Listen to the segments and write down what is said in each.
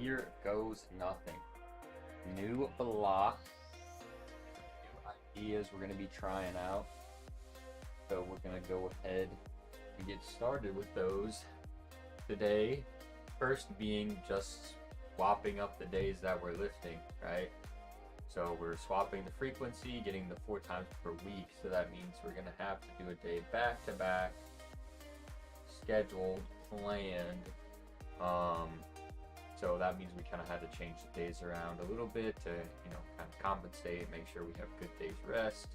here goes nothing. New block, new ideas we're going to be trying out. So we're going to go ahead and get started with those today. First being just swapping up the days that we're lifting, right? So we're swapping the frequency, getting the 4 times per week. So that means we're going to have to do a day back to back, scheduled, planned. So that means we kind of had to change the days around a little bit to, kind of compensate, make sure we have good days rest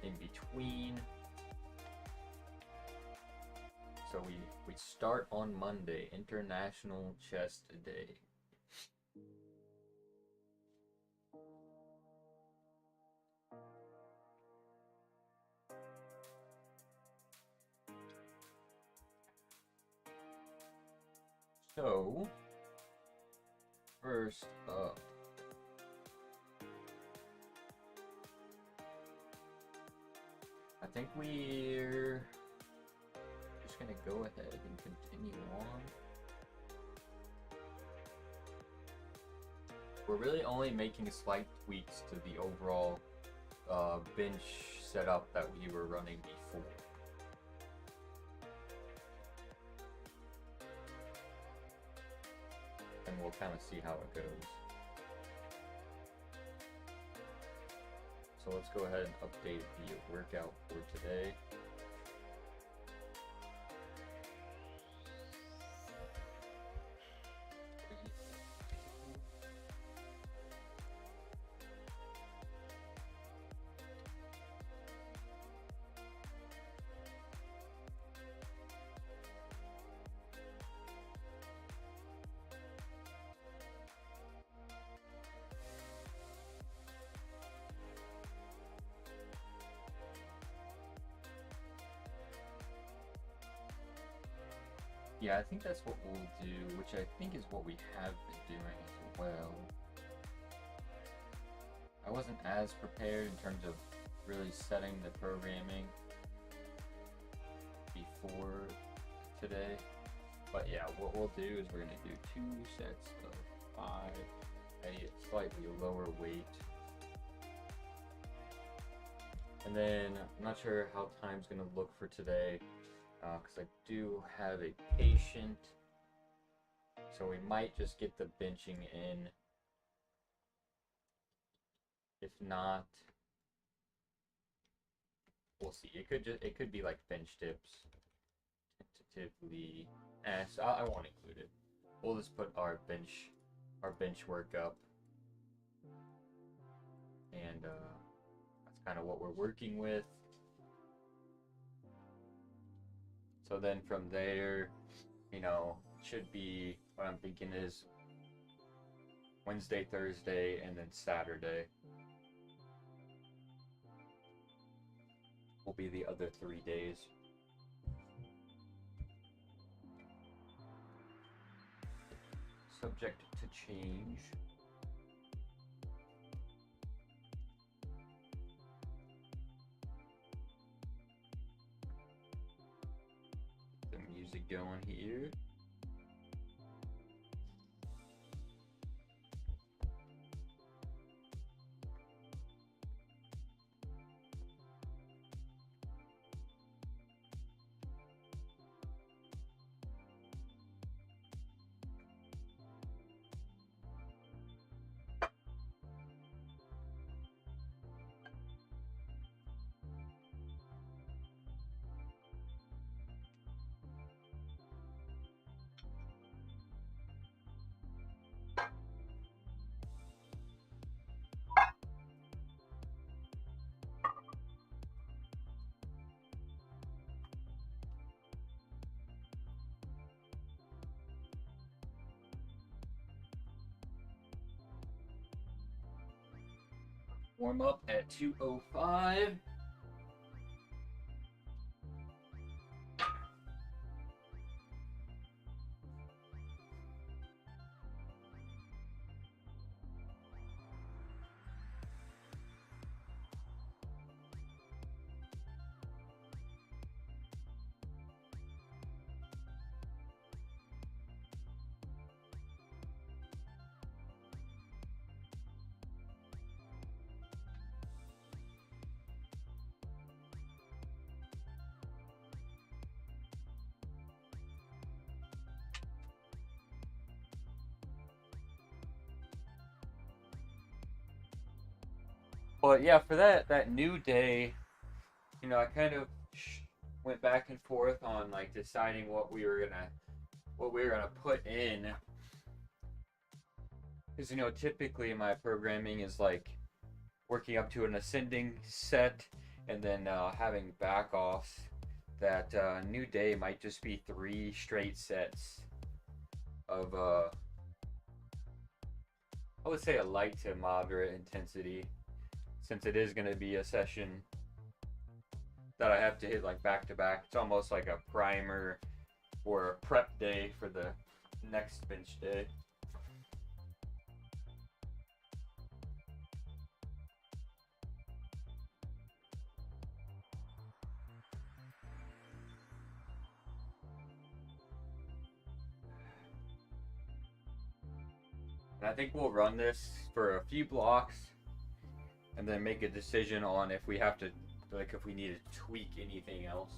in between. So we start on Monday, International Chest Day. So, first up, I think we're just gonna go ahead and continue on. We're really only making slight tweaks to the overall bench setup that we were running before. And we'll kind of see how it goes. So let's go ahead and update the workout for today. Yeah, I think that's what we'll do, which I think is what we have been doing as well. I wasn't as prepared in terms of really setting the programming before today. But yeah, what we'll do is we're going to do 2 sets of 5, a slightly lower weight. And then I'm not sure how time's going to look for today. Because I do have a patient, so we might just get the benching in. If not, we'll see. It could be like bench dips, tentatively. So I won't include it. We'll just put our bench work up, and that's kind of what we're working with. So then from there, it should be, what I'm thinking is Wednesday, Thursday, and then Saturday will be the other 3 days. Subject to change. Music going here. Warm up at 2:05. But yeah, for that new day, I kind of went back and forth on like deciding what we were gonna put in, because typically my programming is like working up to an ascending set, and then having back offs. That new day might just be 3 straight sets of I would say a light to moderate intensity, since it is going to be a session that I have to hit like back to back. It's almost like a primer or a prep day for the next bench day. And I think we'll run this for a few blocks and then make a decision on if we have to, like, if we need to tweak anything else.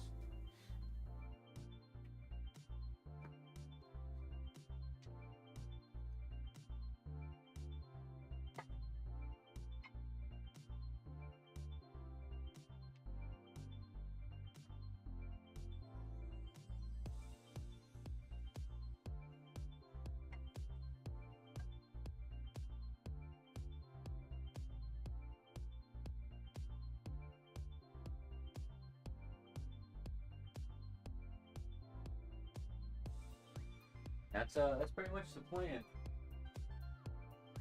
That's pretty much the plan.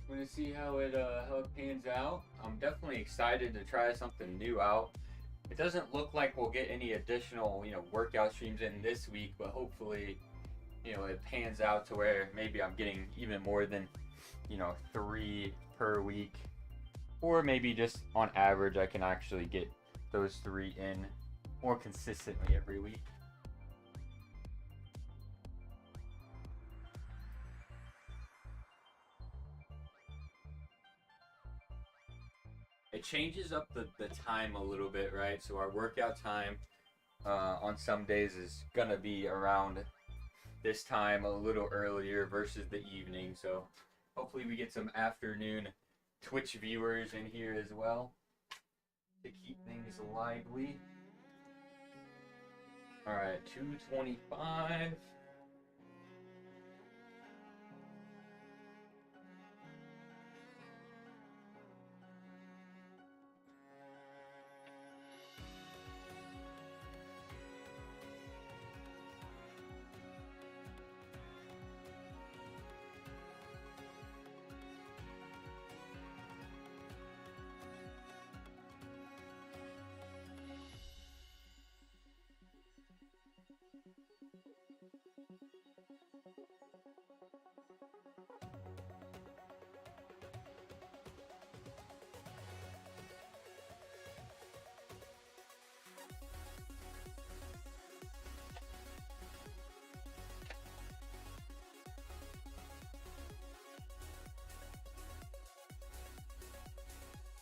We're gonna see how it pans out. I'm definitely excited to try something new out. It doesn't look like we'll get any additional workout streams in this week, but hopefully it pans out to where maybe I'm getting even more than 3 per week, or maybe just on average I can actually get those 3 in more consistently every week. It changes up the time a little bit, right? So our workout time on some days is gonna be around this time, a little earlier versus the evening. So hopefully we get some afternoon Twitch viewers in here as well to keep things lively. All right, 225.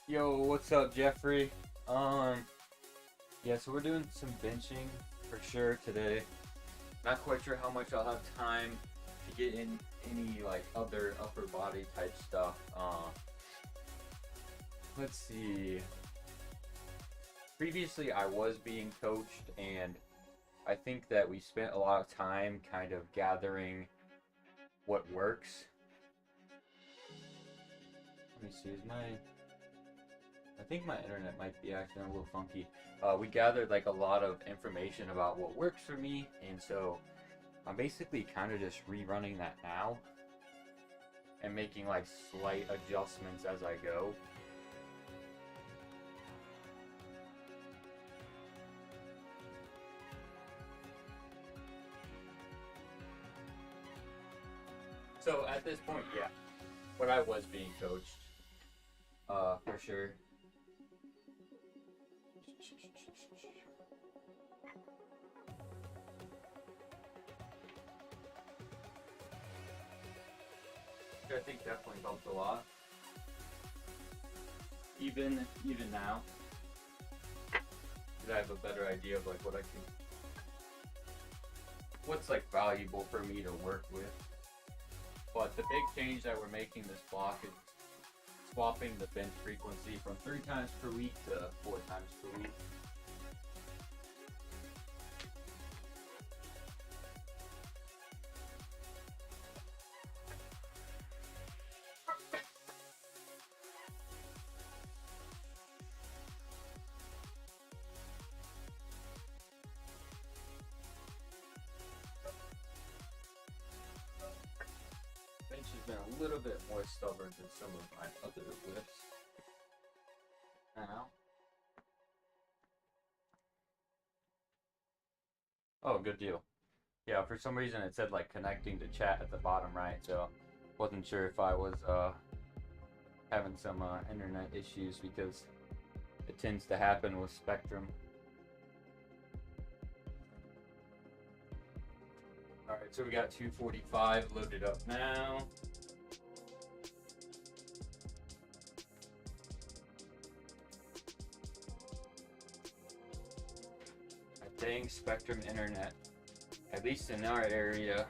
Yo, what's up, Jeffrey? Yeah, so we're doing some benching for sure today. Not quite sure how much I'll have time to get in any like other upper body type stuff. Let's see. Previously, I was being coached, and I think that we spent a lot of time kind of gathering what works. Let me see, I think my internet might be acting a little funky. We gathered like a lot of information about what works for me, and so I'm basically kind of just rerunning that now and making like slight adjustments as I go. So at this point, yeah, when I was being coached, for sure. I think definitely helped a lot. Even now, because I have a better idea of like what's like valuable for me to work with. But the big change that we're making this block is swapping the bench frequency from 3 times per week to 4 times per week. Bench has been a little bit more stubborn than some of my other lifts. Now. Oh, good deal. Yeah, for some reason it said like connecting to chat at the bottom right, so wasn't sure if I was having some internet issues because it tends to happen with Spectrum. Alright, so we got 245 loaded up now. I think Spectrum internet, at least in our area,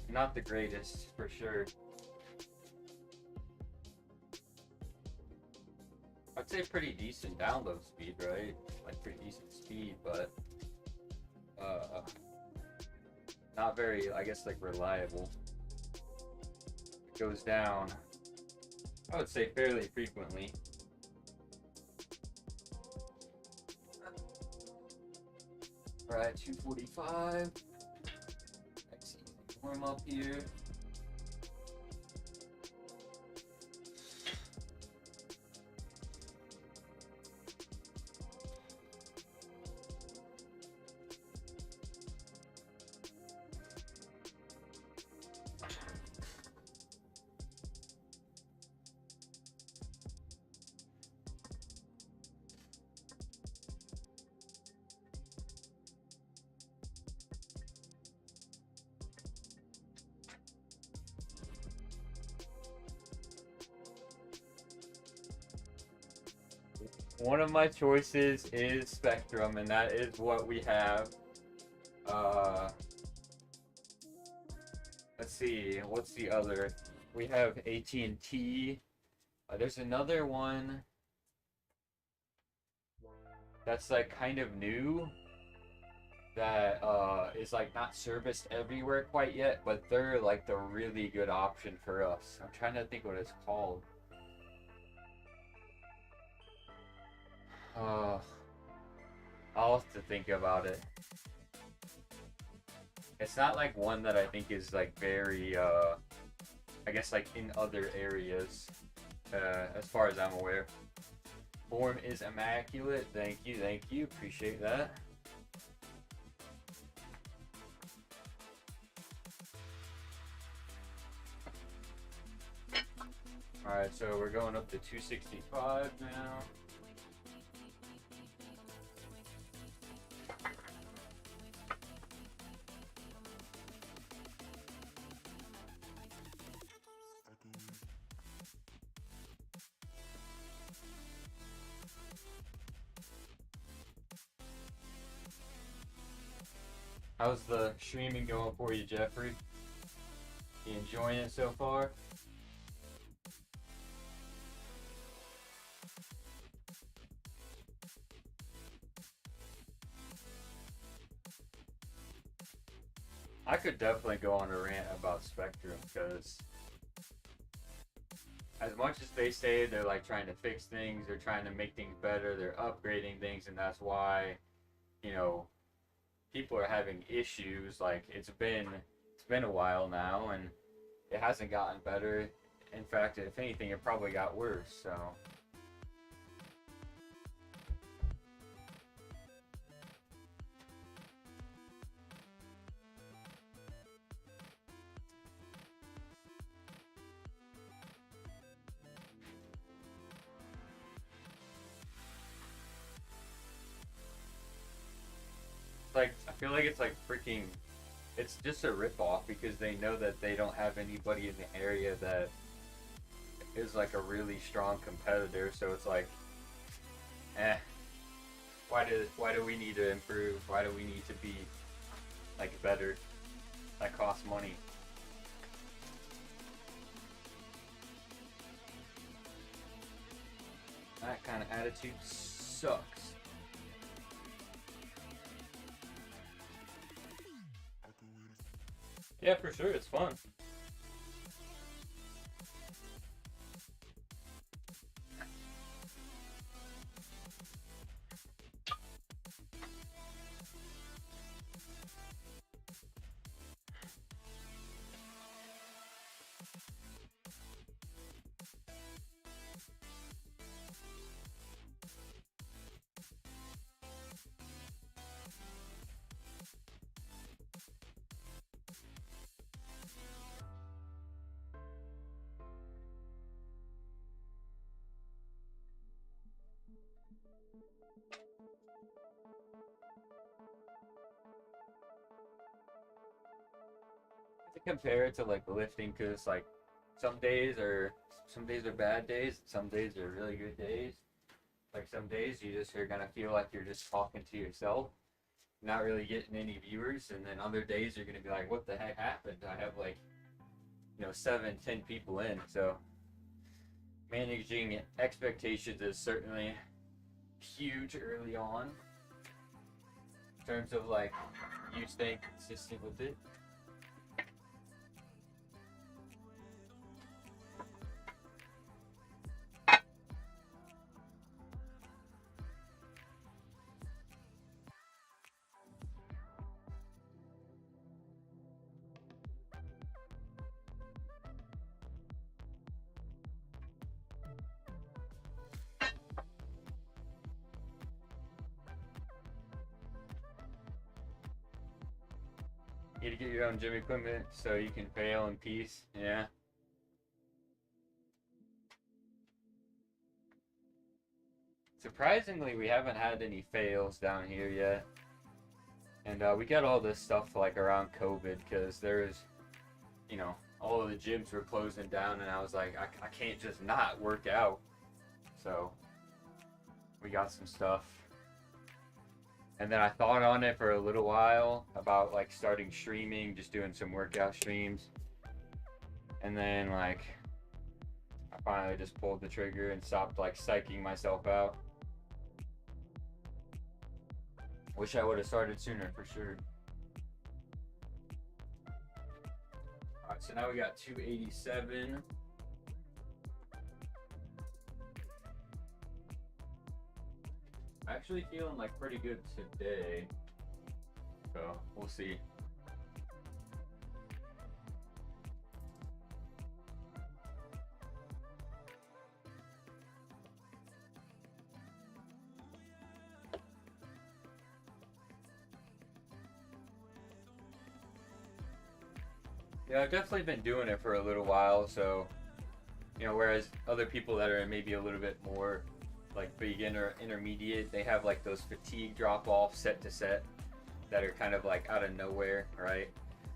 not the greatest for sure. I'd say pretty decent download speed, right? Like pretty decent speed, but not very, I guess, like reliable. It goes down, I would say, fairly frequently. Alright, 245. Let's see, warm up here. One of my choices is Spectrum, and that is what we have. Let's see, what's the other? We have AT&T. There's another one that's like kind of new that is like not serviced everywhere quite yet, but they're like the really good option for us. I'm trying to think what it's called. I'll have to think about it. It's not like one that I think is like very, I guess like in other areas, as far as I'm aware. Form is immaculate. Thank you, appreciate that. Alright, so we're going up to 265 now. How's the streaming going for you, Jeffrey? You enjoying it so far? I could definitely go on a rant about Spectrum, because as much as they say they're like trying to fix things, they're trying to make things better, they're upgrading things, and that's why, you know, people are having issues. Like it's been a while now, and it hasn't gotten better. In fact, if anything, it probably got worse. So like, I feel like it's like freaking, it's just a ripoff, because they know that they don't have anybody in the area that is like a really strong competitor. So it's like, why do we need to improve? Why do we need to be like better? That costs money. That kind of attitude sucks. Yeah, for sure, it's fun. To compare it to like lifting, because like some days are bad days, some days are really good days. Like some days you just are gonna feel like you're just talking to yourself, not really getting any viewers, and then other days you're gonna be like, what the heck happened? I have like 7-10 people in. So managing expectations is certainly huge early on in terms of like you staying consistent with it. You need to get your own gym equipment so you can fail in peace. Yeah. Surprisingly, we haven't had any fails down here yet. And we got all this stuff like around COVID because there was, all of the gyms were closing down, and I was like, I can't just not work out. So we got some stuff. And then I thought on it for a little while about like starting streaming, just doing some workout streams. And then like I finally just pulled the trigger and stopped like psyching myself out. Wish I would have started sooner for sure. Alright, so now we got 287. Actually feeling like pretty good today. So we'll see. Yeah, I've definitely been doing it for a little while, so whereas other people that are maybe a little bit more like beginner intermediate, they have like those fatigue drop off set to set that are kind of like out of nowhere, right?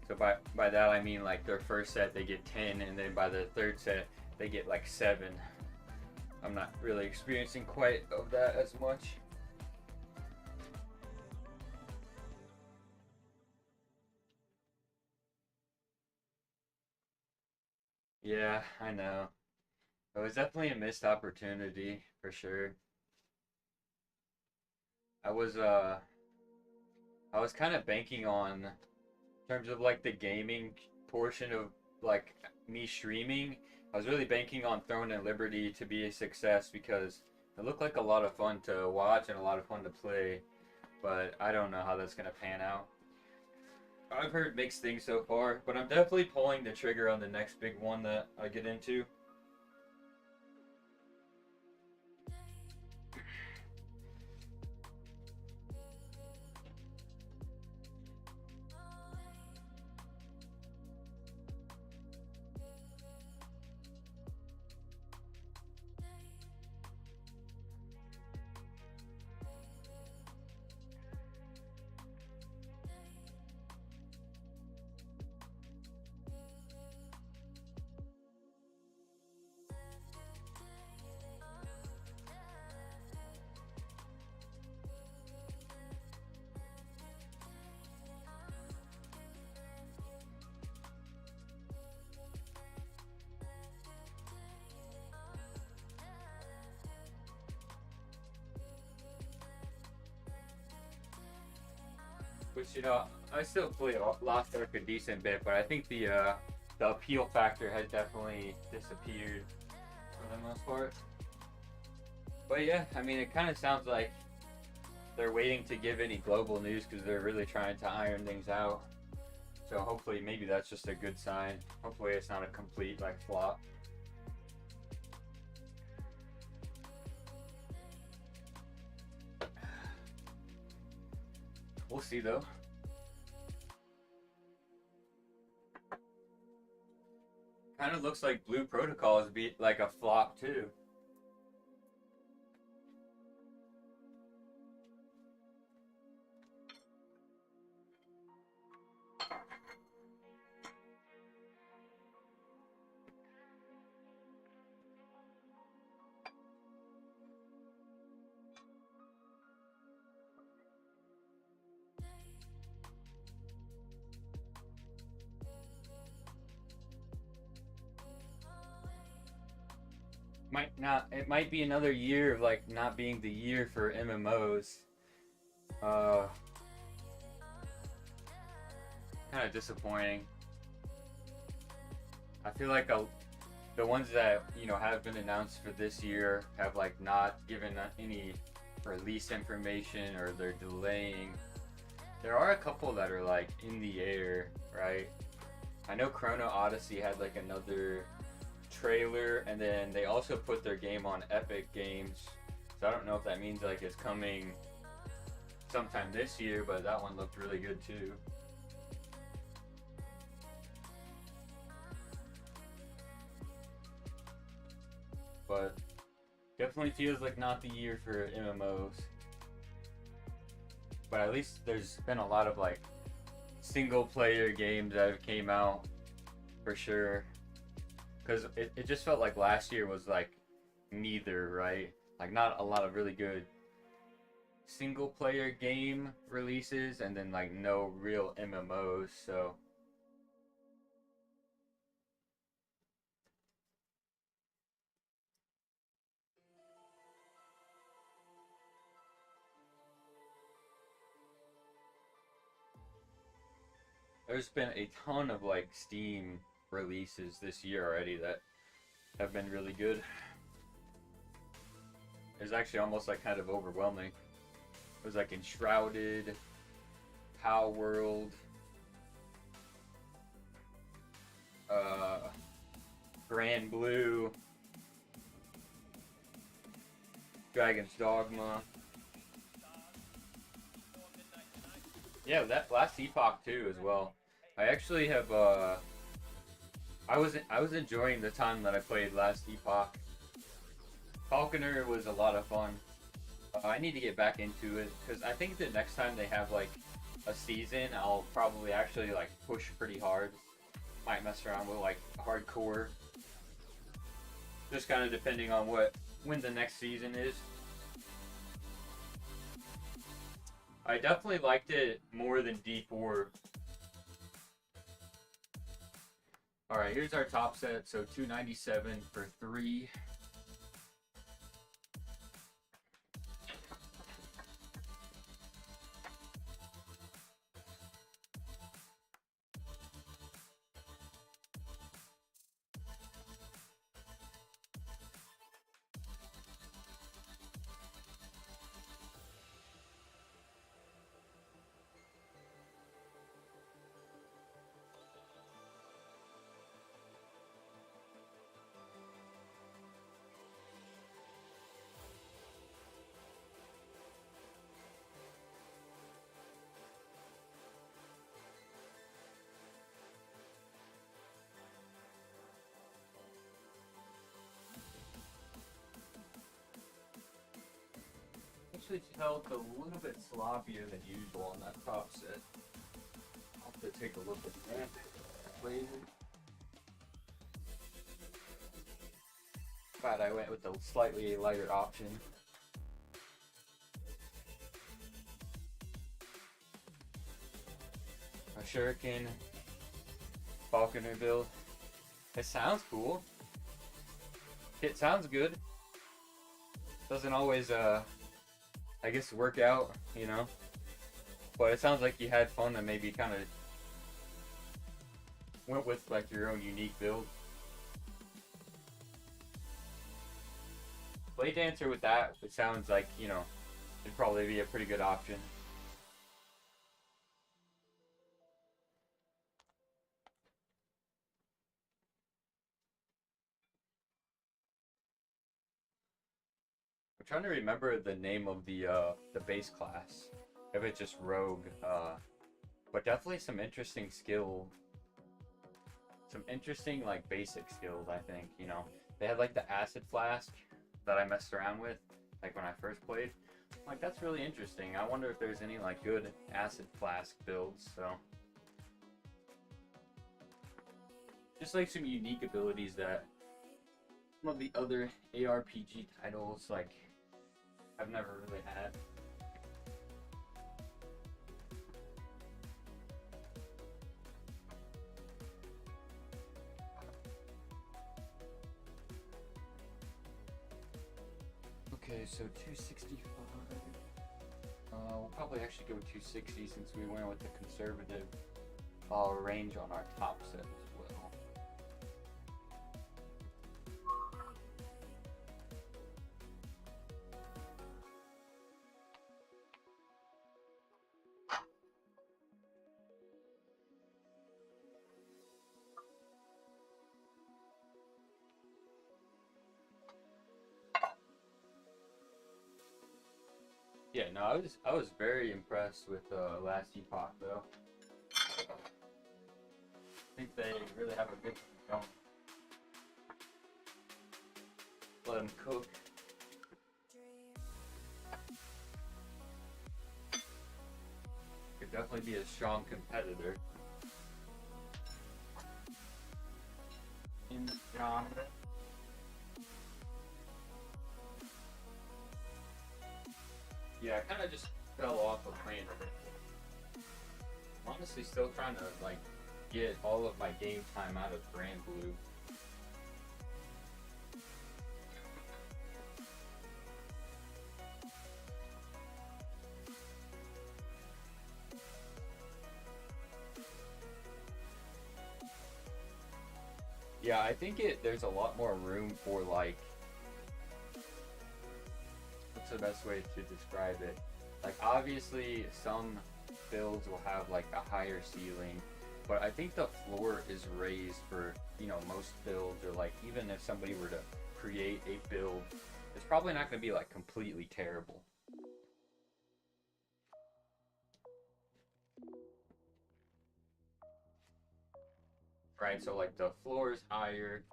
So by that I mean like their first set they get 10, and then by the third set they get like 7. I'm not really experiencing quite of that as much. Yeah, I know. It was definitely a missed opportunity for sure. I was uh I was kind of banking on, in terms of like the gaming portion of like me streaming, I was really banking on Throne and Liberty to be a success because it looked like a lot of fun to watch and a lot of fun to play, but I don't know how that's gonna pan out. I've heard mixed things so far, but I'm definitely pulling the trigger on the next big one that I get into. Which, you know, I still play Lost Ark a decent bit, but I think the appeal factor has definitely disappeared for the most part. But yeah, I mean, it kind of sounds like they're waiting to give any global news because they're really trying to iron things out. So hopefully, maybe that's just a good sign. Hopefully, it's not a complete like flop. We'll see though. Kind of looks like Blue Protocol is be like a flop too. It might be another year of like not being the year for MMOs. Kind of disappointing. I feel like the ones that, you know, have been announced for this year have like not given any release information, or they're delaying. There are a couple that are like in the air, right? I know Chrono Odyssey had like another trailer, and then they also put their game on Epic Games, so I don't know if that means like it's coming sometime this year, but that one looked really good too. But definitely feels like not the year for MMOs. But at least there's been a lot of like single player games that have came out for sure. Because it just felt like last year was like neither, right? Like not a lot of really good single player game releases, and then like no real MMOs, so. There's been a ton of like Steam releases this year already that have been really good. It's actually almost like kind of overwhelming. It was like Enshrouded, Pow World, Grand Blue, Dragon's Dogma. Yeah, that last Epoch too as well. I actually have I was enjoying the time that I played last Epoch. Falconer was a lot of fun. I need to get back into it because I think the next time they have like a season, I'll probably actually like push pretty hard. Might mess around with like hardcore. Just kind of depending on when the next season is. I definitely liked it more than D4. Alright, here's our top set. So 297 for 3. Actually felt a little bit sloppier than usual on that top set. I'll have to take a look at that later. Glad I went with the slightly lighter option. A Shuriken Falconer build. It sounds cool. It sounds good. Doesn't always I guess work out, you know. But it sounds like you had fun and maybe kind of went with like your own unique build. Blade Dancer with that, it sounds like, you know, it'd probably be a pretty good option. I'm trying to remember the name of the base class. If it's just Rogue, but definitely some interesting like basic skills. I think, you know, they had like the acid flask that I messed around with, like when I first played. Like, that's really interesting. I wonder if there's any like good acid flask builds. So just like some unique abilities that some of the other ARPG titles like I've never really had. Okay, so 265. We'll probably actually go 260 since we went with the conservative range on our top set as well. Yeah, no, I was very impressed with Last Epoch though. I think they really have a good thing going. Let them cook. Could definitely be a strong competitor. In genre. Yeah, I kind of just fell off of playing it. I'm honestly still trying to like get all of my game time out of Grand Blue. Yeah, I think there's a lot more room for like, what's the best way to describe it? Like, obviously some builds will have like a higher ceiling, but I think the floor is raised for, you know, most builds, or like even if somebody were to create a build, it's probably not going to be like completely terrible. Right? So like the floor is higher.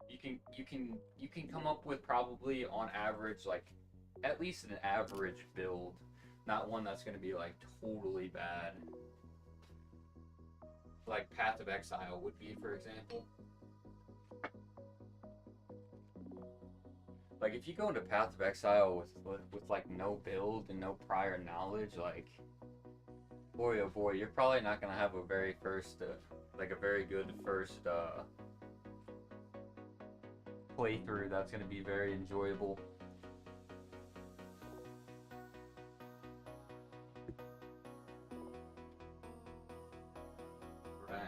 You can come up with probably on average like at least an average build, not one that's going to be like totally bad. Like Path of Exile would be, for example. Like if you go into Path of Exile with like no build and no prior knowledge, like boy oh boy, you're probably not gonna have a very good first playthrough that's gonna be very enjoyable. Right.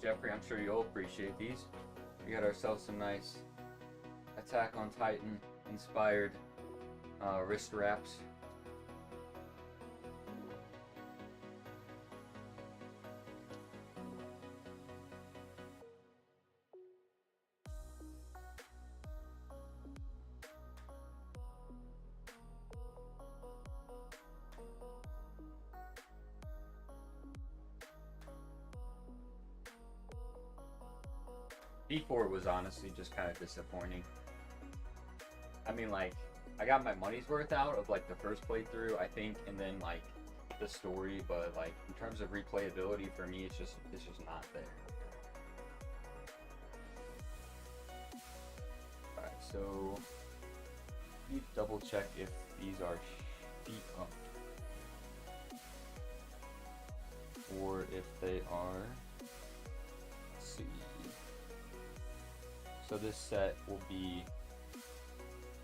Jeffrey, I'm sure you'll appreciate these. We got ourselves some nice Attack on Titan inspired wrist wraps. B4 was honestly just kind of disappointing. I mean, like, I got my money's worth out of like the first playthrough, I think, and then like the story, but like in terms of replayability for me, it's just not there. Alright, so need to double check if these are feet up or if they are. Let's see. So this set will be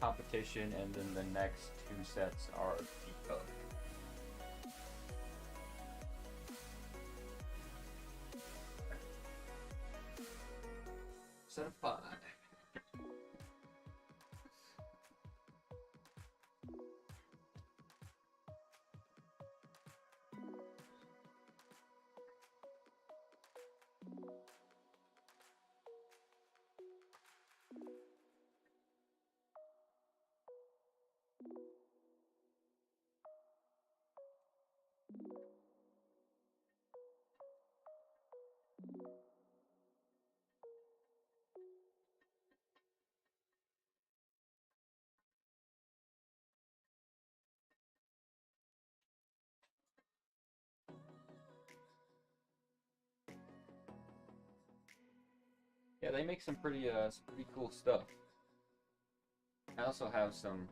competition, and then the next 2 sets are the hug. Set of 5. Yeah, they make some pretty cool stuff. I also have some.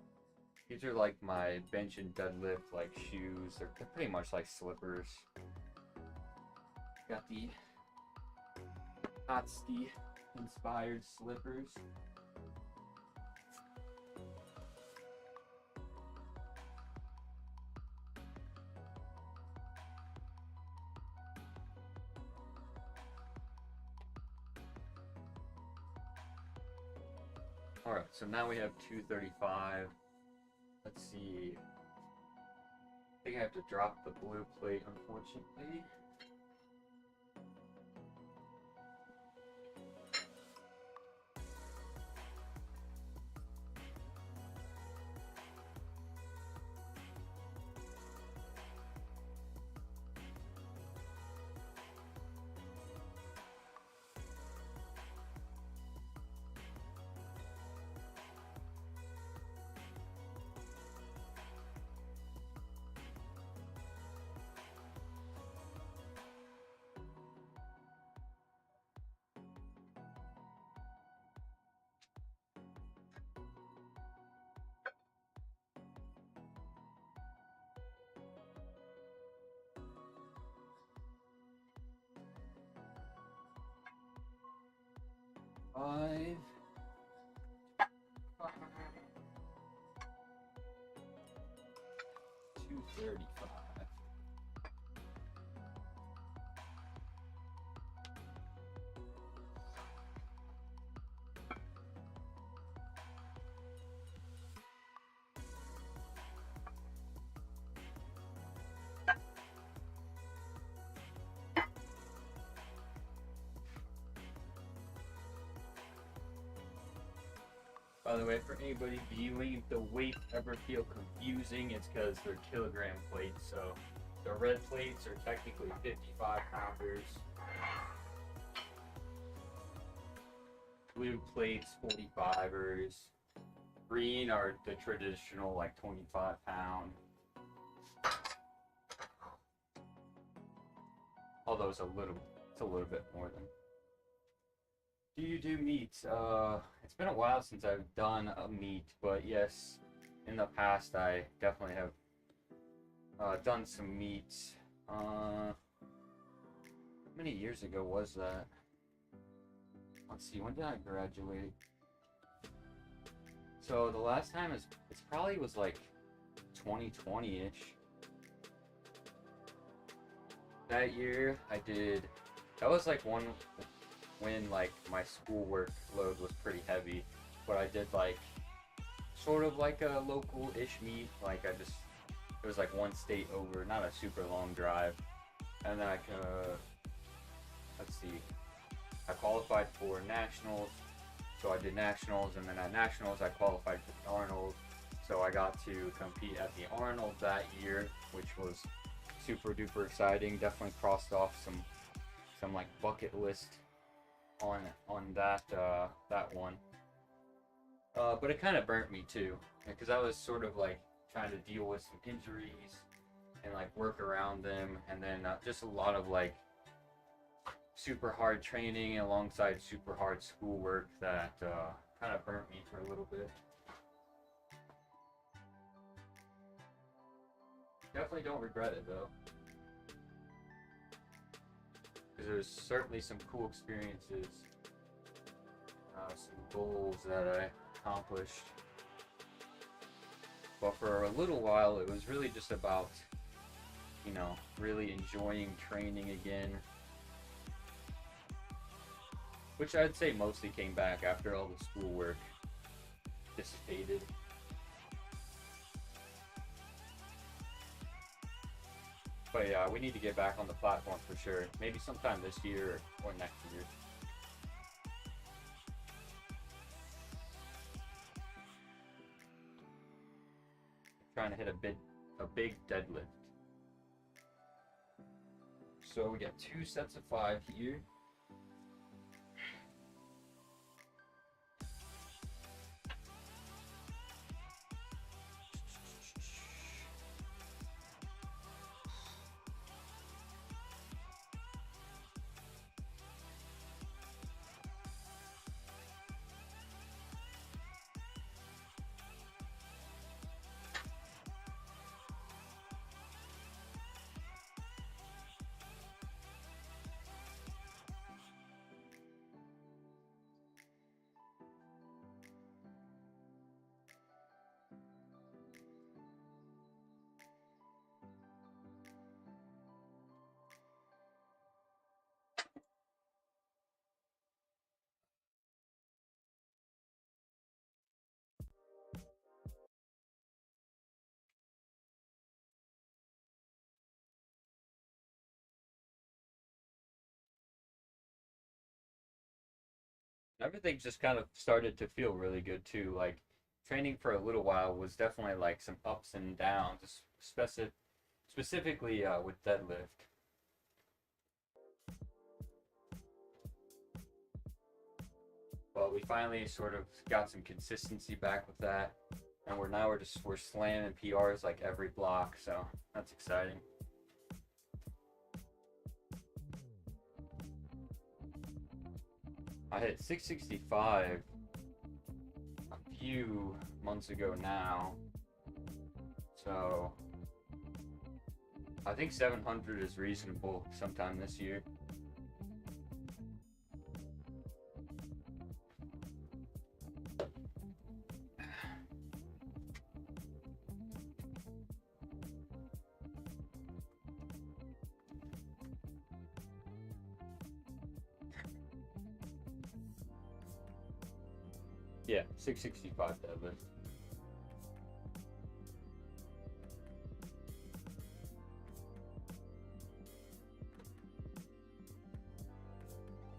These are like my bench and deadlift like shoes. They're pretty much like slippers. Got the Hotski inspired slippers. Alright, so now we have 235. Let's see. I think I have to drop the blue plate, unfortunately. Five. 235. By the way, for anybody viewing, if the weights ever feel confusing, it's because they're kilogram plates. So the red plates are technically 55 pounders. Blue plates, 45ers. Green are the traditional like 25 pound. Although it's a little bit more than. Do you do meets? It's been a while since I've done a meet, but yes, in the past I definitely have done some meets. How many years ago was that? Let's see, when did I graduate? So the last time it's probably was like 2020-ish. That year that was like when like my schoolwork load was pretty heavy, but I did like sort of like a local-ish meet. Like it was like one state over, not a super long drive, and then let's see, I qualified for nationals, so I did nationals, and then at nationals I qualified for the Arnold, so I got to compete at the Arnold that year, which was super duper exciting. Definitely crossed off some like bucket list on that one, but it kind of burnt me too, because I was sort of like trying to deal with some injuries and like work around them, and then just a lot of like super hard training alongside super hard schoolwork that kind of burnt me for a little bit. Definitely don't regret it though, because there's certainly some cool experiences, some goals that I accomplished. But for a little while, it was really just about, you know, really enjoying training again. Which I'd say mostly came back after all the schoolwork dissipated. But yeah, we need to get back on the platform for sure. Maybe sometime this year or next year. Trying to hit a big deadlift. So we got 2 sets of 5 here. Everything just kind of started to feel really good too. Like training for a little while was definitely like some ups and downs, specifically with deadlift. But we finally sort of got some consistency back with that, and we're slamming PRs like every block, so that's exciting. I hit 665 a few months ago now, so I think 700 is reasonable sometime this year. Yeah, 665 deadlift.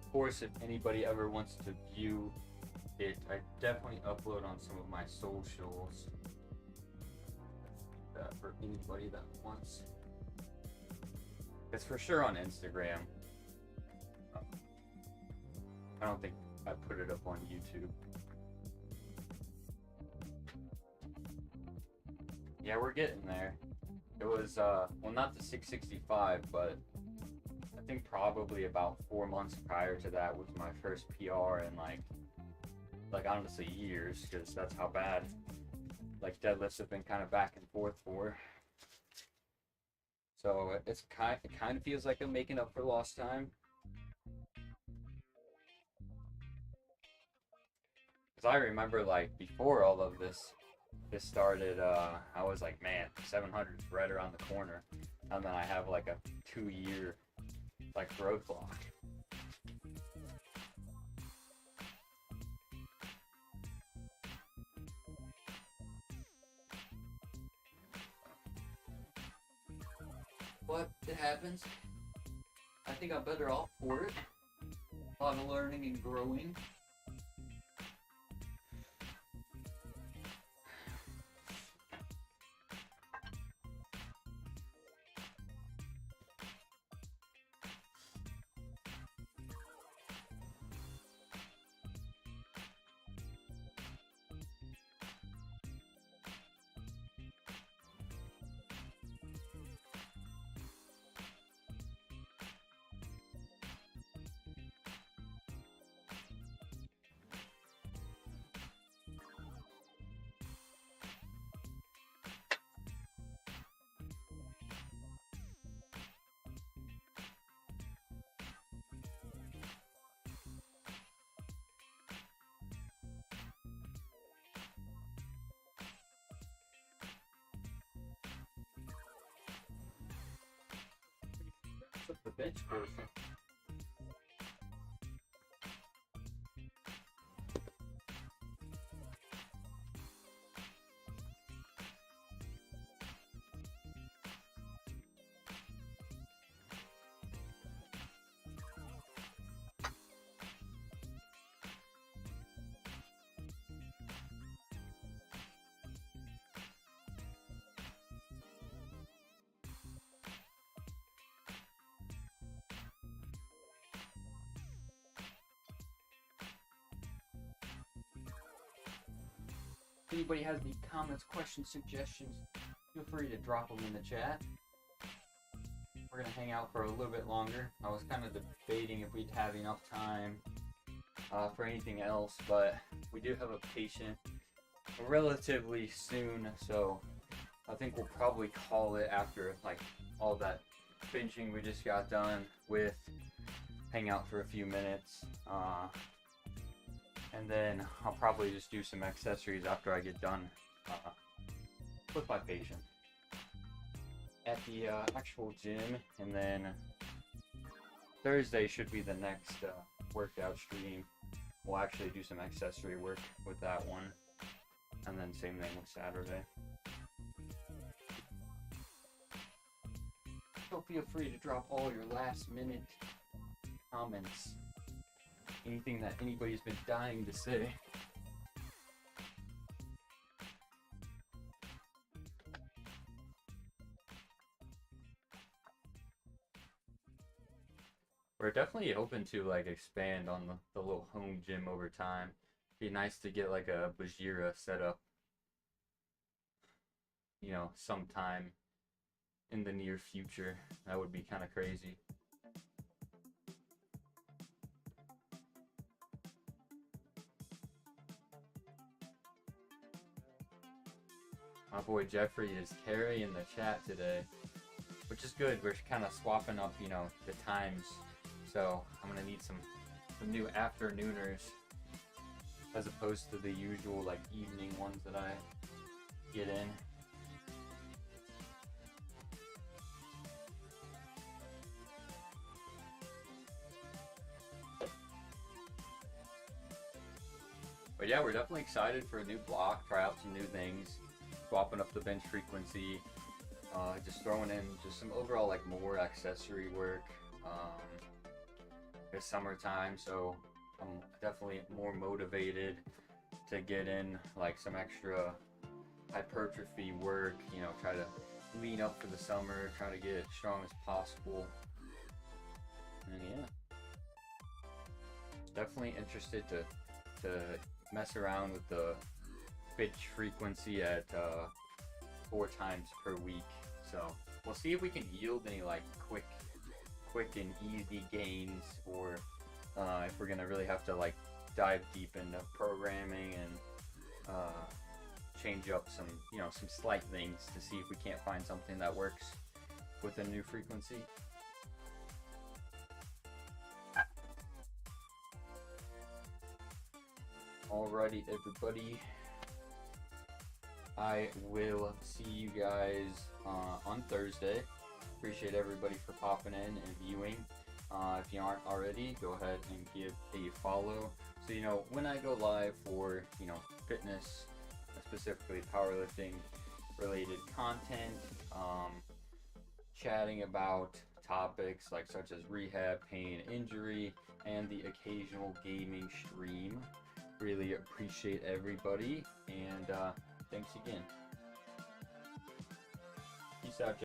Of course, if anybody ever wants to view it, I definitely upload on some of my socials for anybody that wants. It's for sure on Instagram. I don't think I put it up on YouTube. Yeah, we're getting there. It was, well, not the 665, but I think probably about 4 months prior to that was my first PR in like honestly years, because that's how bad like deadlifts have been kind of back and forth for. So it kind of feels like I'm making up for lost time. Because I remember like before all of this started, I was like, man, 700 is right around the corner, and then I have like a 2-year like roadblock. But it happens. I think I'm better off for it. A lot of learning and growing. up the bench portion. If anybody has any comments, questions, suggestions, feel free to drop them in the chat. We're going to hang out for a little bit longer. I was kind of debating if we'd have enough time for anything else, but we do have a patient relatively soon, so I think we'll probably call it after like all that benching we just got done with. Hang out for a few minutes. And then I'll probably just do some accessories after I get done with my patient at the actual gym. And then Thursday should be the next workout stream. We'll actually do some accessory work with that one. And then same thing with Saturday. So feel free to drop all your last minute comments. Anything that anybody's been dying to say. We're definitely open to like expand on the little home gym over time. Be nice to get like a Bajira set up, you know, sometime in the near future. That would be kind of crazy. My boy Jeffrey is carrying the chat today, which is good. We're kind of swapping up, you know, the times. So I'm gonna need some new afternooners as opposed to the usual like evening ones that I get in. But yeah, we're definitely excited for a new block, try out some new things. Swapping up the bench frequency, just throwing in just some overall like more accessory work. It's summertime, so I'm definitely more motivated to get in like some extra hypertrophy work, you know, try to lean up for the summer, try to get as strong as possible. And yeah, definitely interested to mess around with the pitch frequency at 4 times per week. So we'll see if we can yield any like quick and easy gains, or if we're gonna really have to like dive deep into programming and change up some, you know, some slight things to see if we can't find something that works with a new frequency. Alrighty, everybody. I will see you guys on Thursday. Appreciate everybody for popping in and viewing. If you aren't already, go ahead and give a follow, so you know when I go live for, you know, fitness, specifically powerlifting related content, chatting about topics like such as rehab, pain, injury, and the occasional gaming stream. Really appreciate everybody, and thanks again. Peace out.